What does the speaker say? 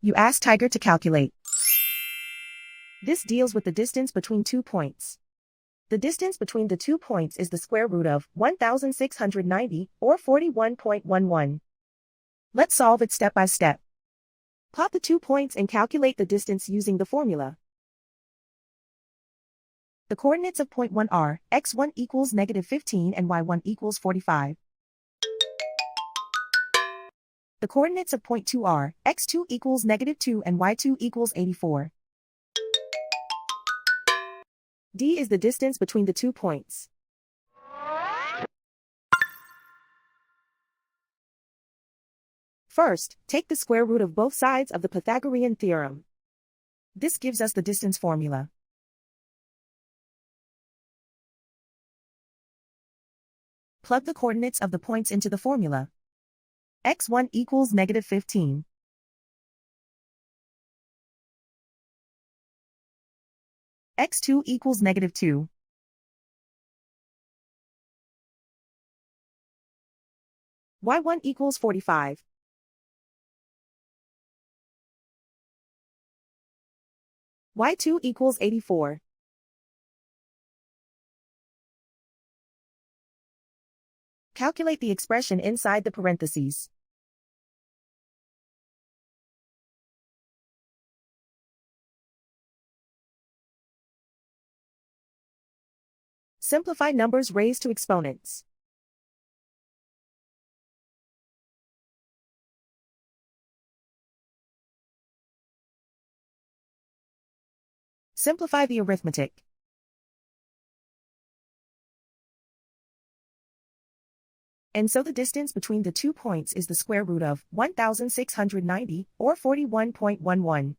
You ask Tiger to calculate. This deals with the distance between 2 points. The distance between the 2 points is the square root of 1,690, or 41.11. Let's solve it step by step. Plot the 2 points and calculate the distance using the formula. The coordinates of point 1 are, x1 equals -15 and y1 equals 45. The coordinates of point 2 are, x2 equals -2 and y2 equals 84. D is the distance between the 2 points. First, take the square root of both sides of the Pythagorean theorem. This gives us the distance formula. Plug the coordinates of the points into the formula. x1 equals -15. x2 equals -2. y1 equals 45. y2 equals 84. Calculate the expression inside the parentheses. Simplify numbers raised to exponents. Simplify the arithmetic. And so the distance between the 2 points is the square root of 1,690, or 41.11.